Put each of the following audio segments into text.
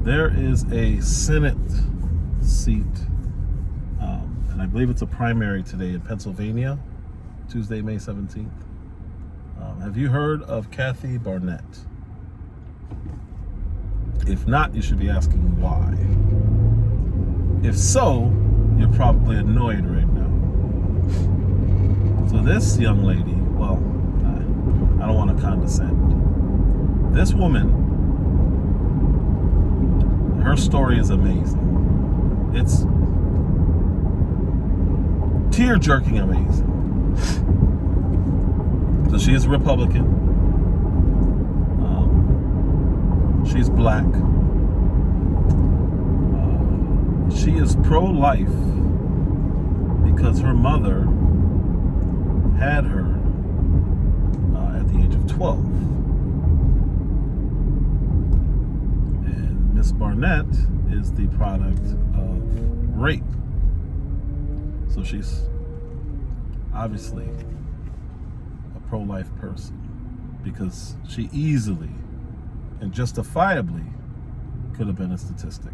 There is a Senate seat, and I believe it's a primary today in Pennsylvania, Tuesday, May 17th. Have you heard of Kathy Barnett? If not, you should be asking why. If so, you're probably annoyed right now. So this young lady, well, I don't want to condescend. This woman, her story is amazing. It's tear-jerking amazing. So she is Republican. She's black. She is pro-life because her mother had her at the age of 12. And Miss Barnett is the product of rape. So she's obviously a pro-life person because she easily and justifiably could have been a statistic.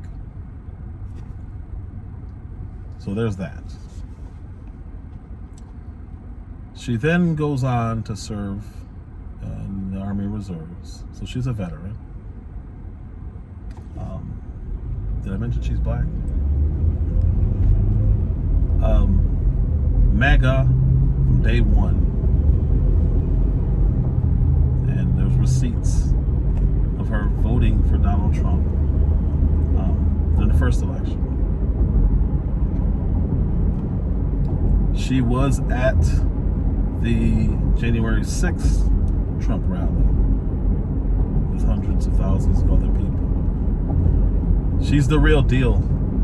So there's that. She then goes on to serve in the Army Reserves. So she's a veteran. Did I mention she's black? MAGA from day one. And there's receipts of her voting for Donald Trump in the first election. She was at the January 6th Trump rally with hundreds of thousands of other people. She's the real deal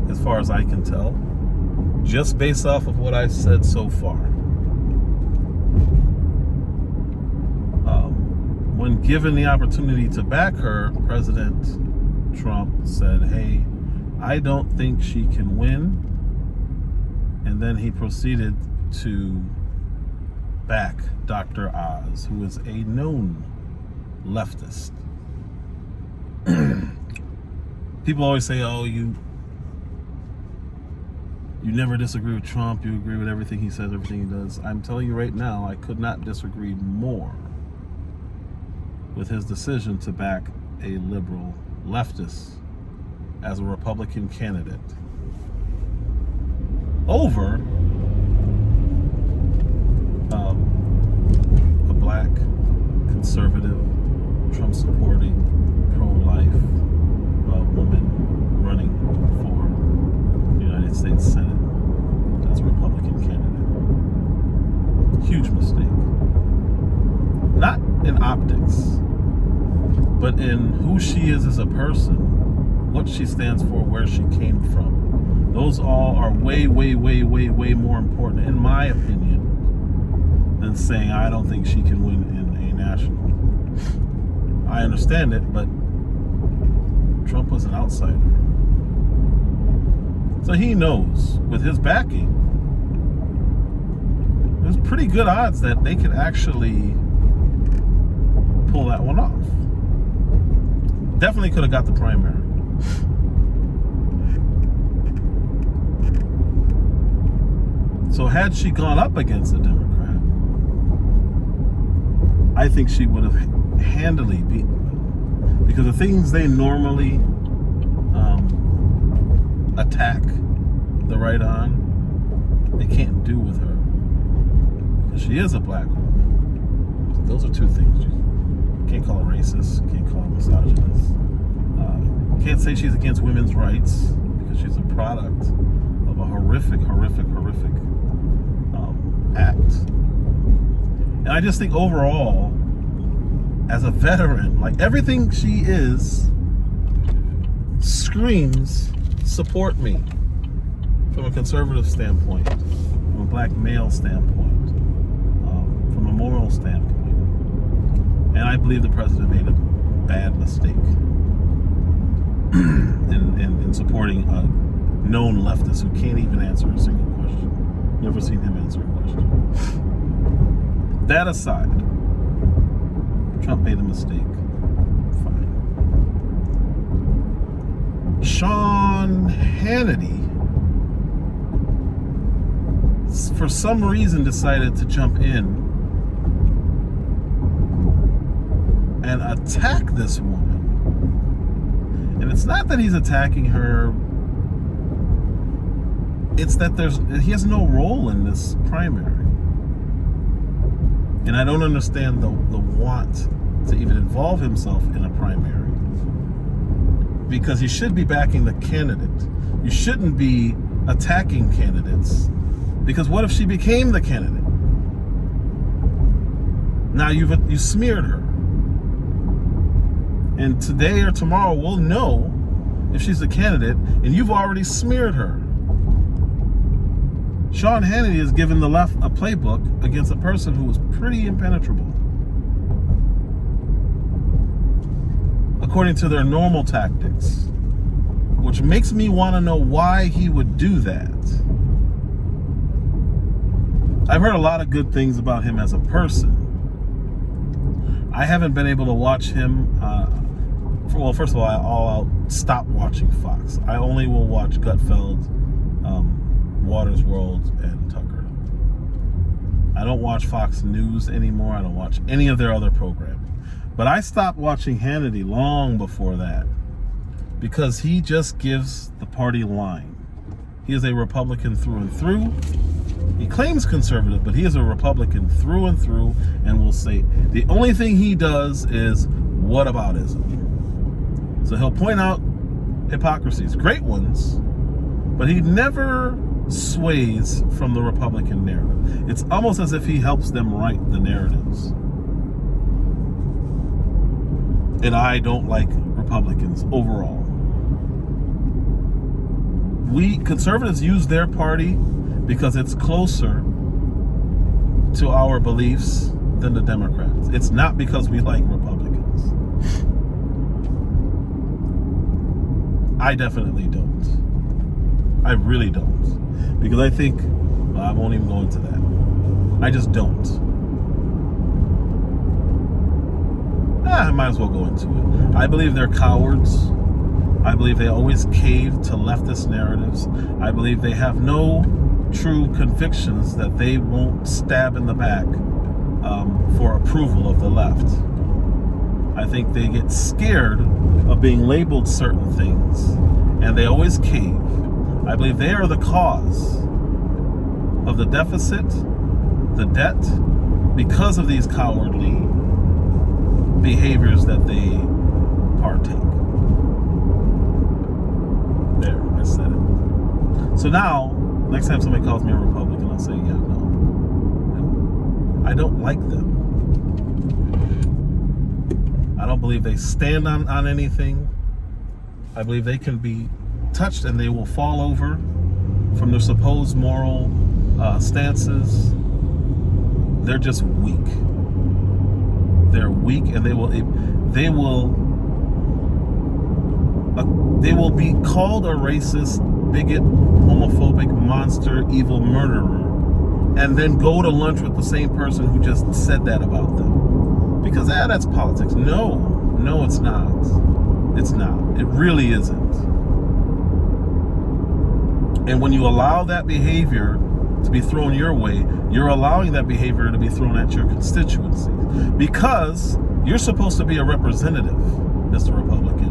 as far as I can tell, just based off of what I've said so far. When given the opportunity to back her, President Trump said, hey, I don't think she can win. And then he proceeded to back Dr. Oz, who is a known leftist. People always say, oh, you never disagree with Trump. You agree with everything he says, everything he does. I'm telling you right now, I could not disagree more with his decision to back a liberal leftist as a Republican candidate over a black, conservative, Trump-supporting, pro-life woman running for the United States Senate as a Republican candidate. Huge mistake. Not in optics, but in who she is as a person, what she stands for, where she came from. Those all are way, way, way, way, way more important, in my opinion, than saying I don't think she can win in a national. I understand it, but Trump was an outsider. So he knows with his backing, there's pretty good odds that they could actually pull that one off. Definitely could have got the primary. So had she gone up against a Democrat, I think she would have handily beaten them. Because the things they normally attack the right on, they can't do with her. Because she is a black woman. So those are two things. You can't call her racist, can't call her misogynist. Can't say she's against women's rights because she's a product of a horrific act. And I just think overall, as a veteran, like everything she is screams support me from a conservative standpoint, from a black male standpoint, from a moral standpoint. And I believe the president made a bad mistake in supporting a known leftist who can't even answer a single question. Never seen him answer a question. That aside, Trump made a mistake. Fine. Sean Hannity, for some reason, decided to jump in and attack this woman. And it's not that he's attacking her, it's that he has no role in this primary. And I don't understand the want to even involve himself in a primary. Because he should be backing the candidate. You shouldn't be attacking candidates. Because what if she became the candidate? Now you smeared her. And today or tomorrow we'll know if she's a candidate, and you've already smeared her. Sean Hannity has given the left a playbook against a person who was pretty impenetrable, according to their normal tactics, which makes me want to know why he would do that. I've heard a lot of good things about him as a person. I haven't been able to watch him. Well, first of all, I'll stop watching Fox. I only will watch Gutfeld, Waters World, and Tucker. I don't watch Fox News anymore. I don't watch any of their other programming. But I stopped watching Hannity long before that because he just gives the party line. He is a Republican through and through. He claims conservative, but he is a Republican through and through, and will say the only thing he does is whataboutism. So he'll point out hypocrisies, great ones, but he never sways from the Republican narrative. It's almost as if he helps them write the narratives. And I don't like Republicans overall. We conservatives use their party because it's closer to our beliefs than the Democrats. It's not because we like Republicans. I definitely don't. I really don't. Because I think, well, I won't even go into that. I just don't. I might as well go into it. I believe they're cowards. I believe they always cave to leftist narratives. I believe they have no true convictions that they won't stab in the back for approval of the left. I think they get scared of being labeled certain things, and they always cave. I believe they are the cause of the deficit, the debt, because of these cowardly behaviors that they partake. There, I said it. So now, next time somebody calls me a Republican, I'll say, yeah, no. I don't like them. I don't believe they stand on anything. I believe they can be touched and they will fall over from their supposed moral stances. They're just weak. They're weak, and they will be called a racist, bigot, homophobic, monster, evil murderer, and then go to lunch with the same person who just said that about them. Because that's politics. No, it's not. It's not. It really isn't. And when you allow that behavior to be thrown your way, you're allowing that behavior to be thrown at your constituency. Because you're supposed to be a representative, Mr. Republican.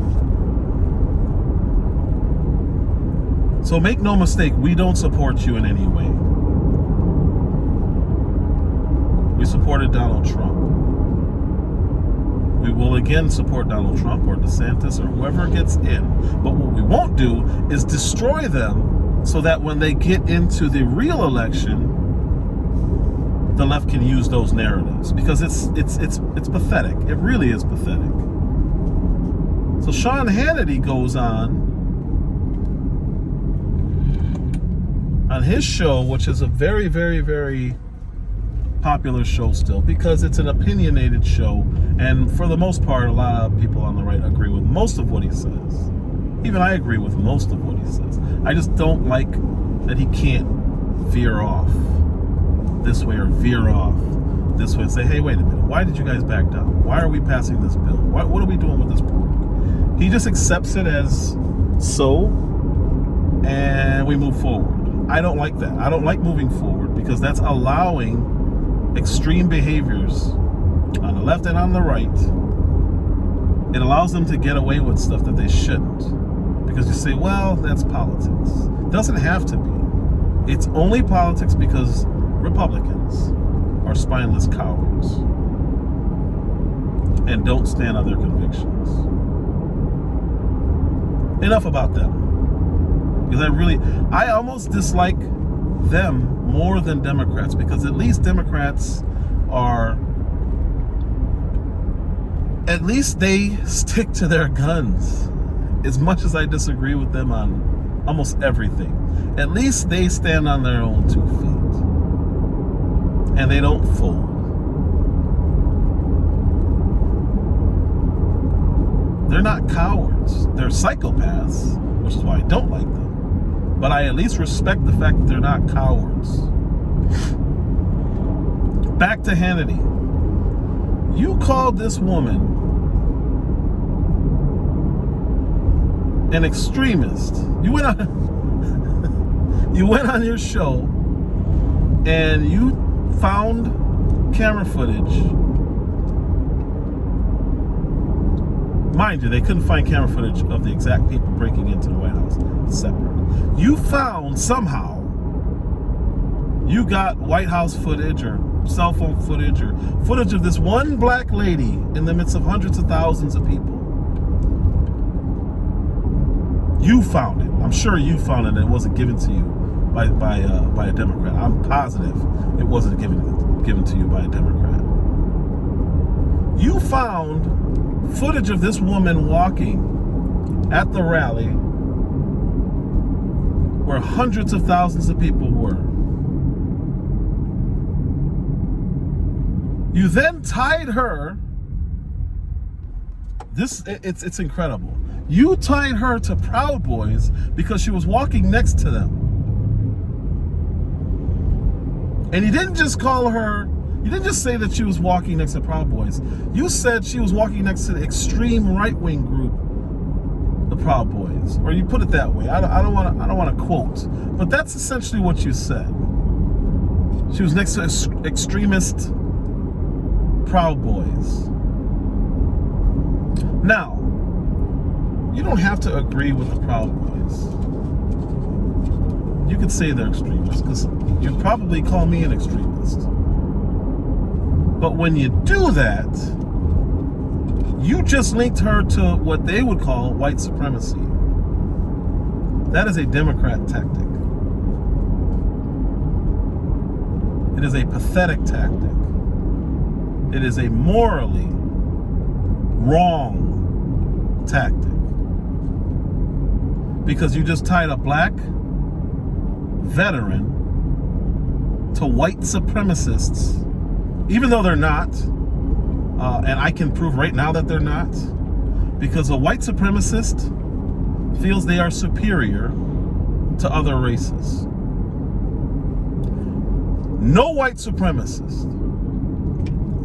So make no mistake, we don't support you in any way. We supported Donald Trump. We will again support Donald Trump or DeSantis or whoever gets in. But what we won't do is destroy them so that when they get into the real election, the left can use those narratives. Because it's pathetic. It really is pathetic. So Sean Hannity goes on his show, which is a very, very, very popular show still, because it's an opinionated show, and for the most part, a lot of people on the right agree with most of what he says. Even I agree with most of what he says. I just don't like that he can't veer off this way or veer off this way and say, hey, wait a minute, why did you guys back down? Why are we passing this bill? What are we doing with this pork? He just accepts it as So, and we move forward. I don't like that. I don't like moving forward because that's allowing extreme behaviors on the left and on the right. It allows them to get away with stuff that they shouldn't. Because you say, well, that's politics. It doesn't have to be. It's only politics because Republicans are spineless cowards and don't stand on their convictions. Enough about them. Because I almost dislike them more than Democrats, because at least Democrats at least they stick to their guns. As much as I disagree with them on almost everything, at least they stand on their own 2 feet. And they don't fold. They're not cowards. They're psychopaths, which is why I don't like them. But I at least respect the fact that they're not cowards. Back to Hannity. You called this woman an extremist. You went on your show and you found camera footage. Mind you, they couldn't find camera footage of the exact people breaking into the White House. It's separate. You found somehow, you got White House footage or cell phone footage or footage of this one black lady in the midst of hundreds of thousands of people. You found it. I'm sure you found it and it wasn't given to you by a Democrat. I'm positive it wasn't given to you by a Democrat. You found footage of this woman walking at the rally where hundreds of thousands of people were. You then tied her. It's incredible. You tied her to Proud Boys because she was walking next to them. And you didn't just call her, you didn't just say that she was walking next to Proud Boys. You said she was walking next to the extreme right-wing group, the Proud Boys. Or you put it that way. I don't want to quote, but that's essentially what you said. She was next to extremist Proud Boys. Now, you don't have to agree with the Proud Boys. You could say they're extremists, because you'd probably call me an extremist. But when you do that, you just linked her to what they would call white supremacy. That is a Democrat tactic. It is a pathetic tactic. It is a morally wrong tactic. Because you just tied a black veteran to white supremacists, even though they're not, and I can prove right now that they're not, because a white supremacist feels they are superior to other races. No white supremacist,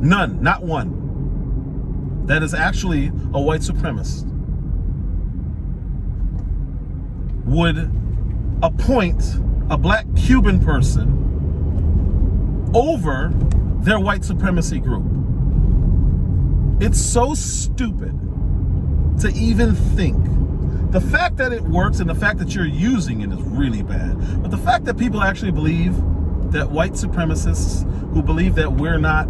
none, not one, that is actually a white supremacist would appoint a black Cuban person over their white supremacy group. It's so stupid to even think. The fact that it works and the fact that you're using it is really bad. But the fact that people actually believe that white supremacists who believe that we're not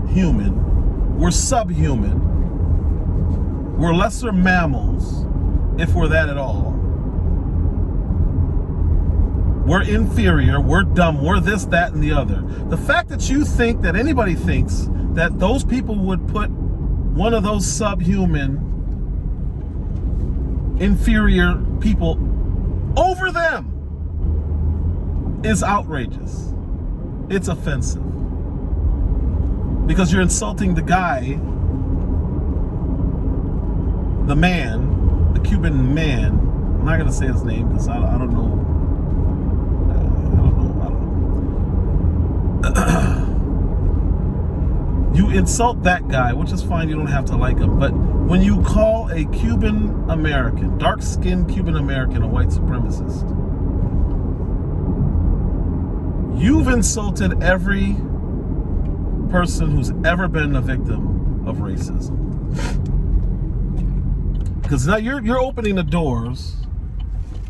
human, we're subhuman, we're lesser mammals, if we're that at all, we're inferior, we're dumb, we're this, that, and the other. The fact that you think that anybody thinks that those people would put one of those subhuman, inferior people over them is outrageous. It's offensive. Because you're insulting the guy, the man, the Cuban man. I'm not going to say his name because I don't know. You you insult that guy, which is fine, you don't have to like him, but when you call a Cuban American, dark-skinned Cuban American, a white supremacist, you've insulted every person who's ever been a victim of racism. Because now you're opening the doors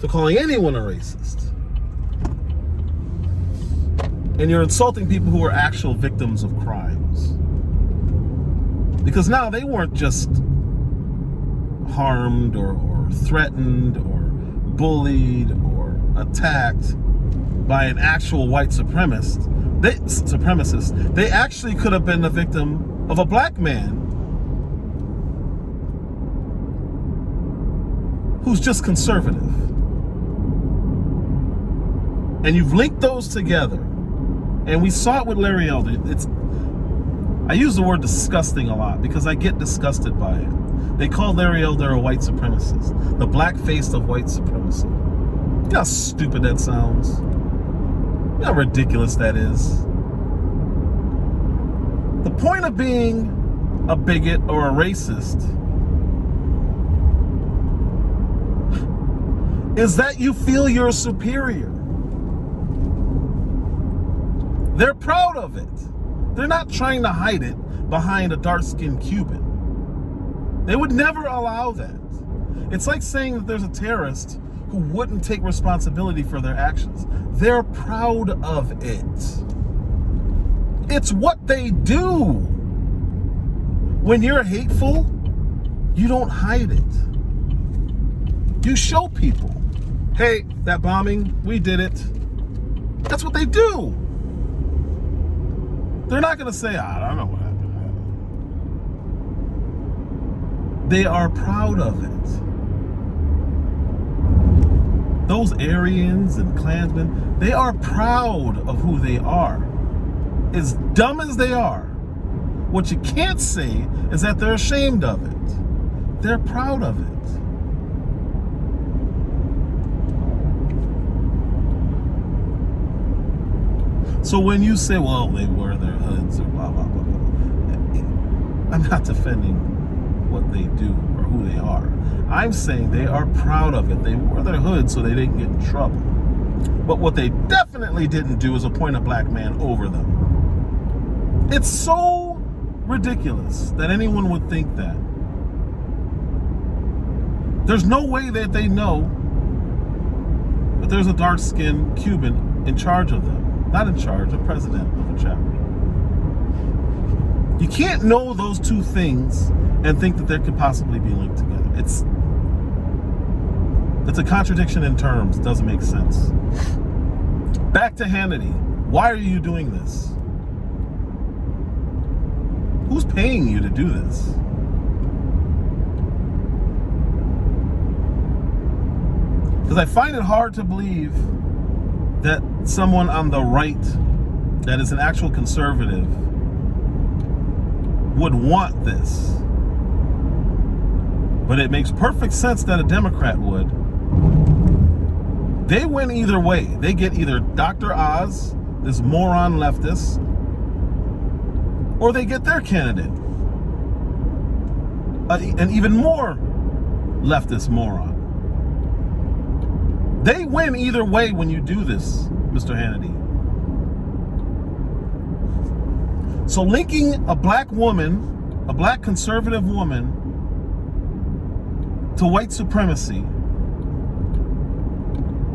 to calling anyone a racist. And you're insulting people who are actual victims of crimes. Because now they weren't just harmed or threatened or bullied or attacked by an actual white supremacist. They actually could have been the victim of a black man who's just conservative. And you've linked those together. And we saw it with Larry Elder. I use the word disgusting a lot because I get disgusted by it. They call Larry Elder a white supremacist. The black face of white supremacy. You know how stupid that sounds? You know how ridiculous that is? The point of being a bigot or a racist is that you feel you're superior. They're proud of it. They're not trying to hide it behind a dark-skinned Cuban. They would never allow that. It's like saying that there's a terrorist who wouldn't take responsibility for their actions. They're proud of it. It's what they do. When you're hateful, you don't hide it. You show people, hey, that bombing, we did it. That's what they do. They're not going to say, I don't know what happened. They are proud of it. Those Aryans and Klansmen, they are proud of who they are. As dumb as they are, what you can't say is that they're ashamed of it. They're proud of it. So when you say, well, they wear their hoods or blah, blah, blah, blah, I'm not defending what they do or who they are. I'm saying they are proud of it. They wore their hoods so they didn't get in trouble. But what they definitely didn't do is appoint a black man over them. It's so ridiculous that anyone would think that. There's no way that they know that there's a dark-skinned Cuban in charge of them. Not in charge, a president of a chapter. You can't know those two things and think that they could possibly be linked together. It's a contradiction in terms. It doesn't make sense. Back to Hannity. Why are you doing this? Who's paying you to do this? Because I find it hard to believe that someone on the right that is an actual conservative would want this. But it makes perfect sense that a Democrat would. They win either way. They get either Dr. Oz, this moron leftist, or they get their candidate, an even more leftist moron. They win either way when you do this, Mr. Hannity. So linking a black woman, a black conservative woman, to white supremacy,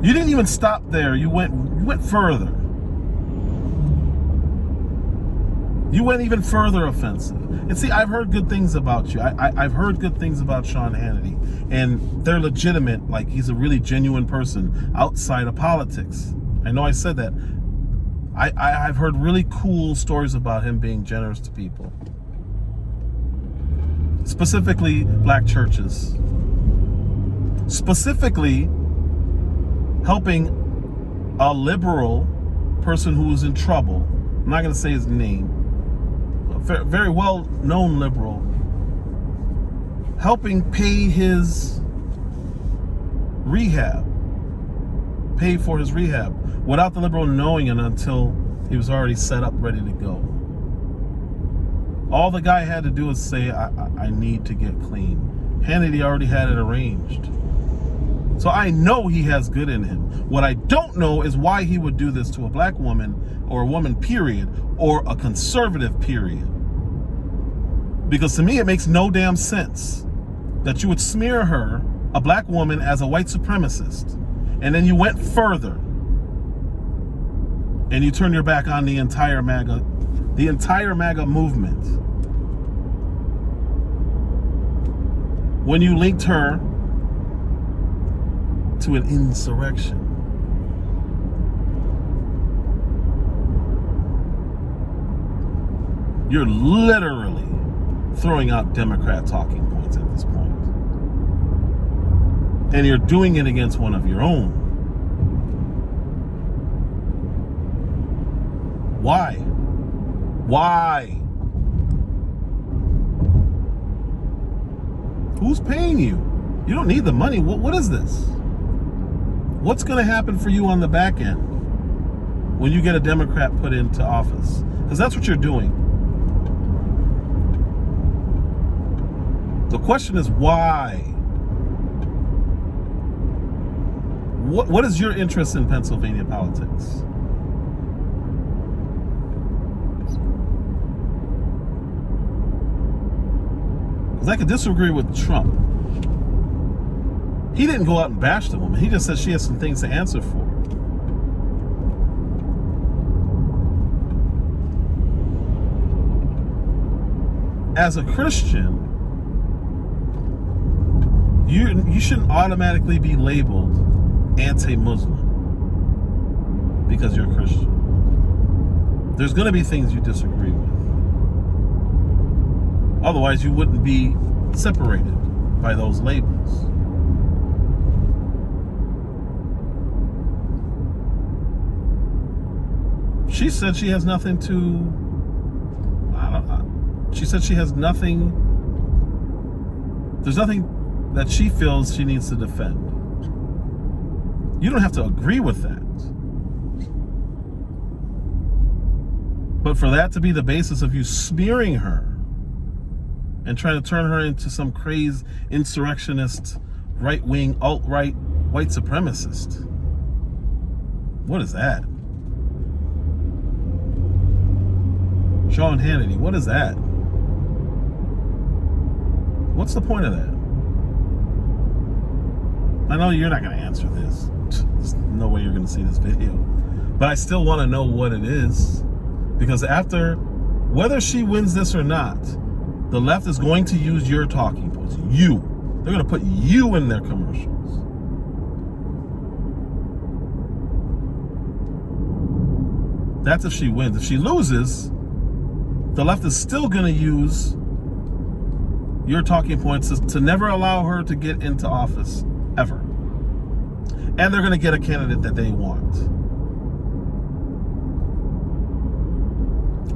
you didn't even stop there. You went further. You went even further offensive. And see, I've heard good things about you. I've heard good things about Sean Hannity. And they're legitimate, like he's a really genuine person outside of politics. I know I said that. I've heard really cool stories about him being generous to people. Specifically, black churches. Specifically, helping a liberal person who was in trouble. I'm not going to say his name. A very well-known liberal. Helping pay his rehab. Pay for his rehab. Without the liberal knowing it until he was already set up, ready to go. All the guy had to do is say, I need to get clean. Hannity already had it arranged. So I know he has good in him. What I don't know is why he would do this to a black woman, or a woman, period, or a conservative, period. Because to me, it makes no damn sense that you would smear her, a black woman, as a white supremacist. And then you went further and you turned your back on the entire MAGA movement. When you linked her to an insurrection. You're literally throwing out Democrat talking points at this point. And you're doing it against one of your own. Why? Why? Who's paying you? You don't need the money. What is this? What's going to happen for you on the back end when you get a Democrat put into office? Because that's what you're doing. The question is why? What is your interest in Pennsylvania politics? Because I could disagree with Trump. He didn't go out and bash the woman. He just said she has some things to answer for. As a Christian, you shouldn't automatically be labeled anti-Muslim because you're a Christian. There's going to be things you disagree with. Otherwise, you wouldn't be separated by those labels. She said she has nothing to... She said she has nothing... There's nothing that she feels she needs to defend. You don't have to agree with that. But for that to be the basis of you smearing her and trying to turn her into some crazed insurrectionist, right-wing, alt-right, white supremacist, what is that? Sean Hannity, what is that? What's the point of that? I know you're not going to answer this. There's no way you're going to see this video. But I still want to know what it is. Because after, whether she wins this or not, the left is going to use your talking points. You. They're going to put you in their commercials. That's if she wins. If she loses, the left is still going to use your talking points to never allow her to get into office, ever. And they're going to get a candidate that they want.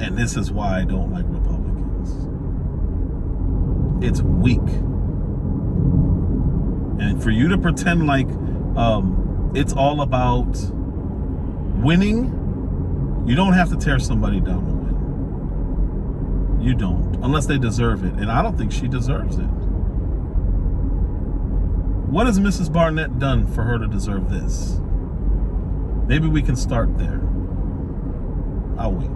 And this is why I don't like Republicans. It's weak. And for you to pretend like it's all about winning, you don't have to tear somebody down to win. You don't, unless they deserve it. And I don't think she deserves it. What has Mrs. Barnett done for her to deserve this? Maybe we can start there. I'll wait.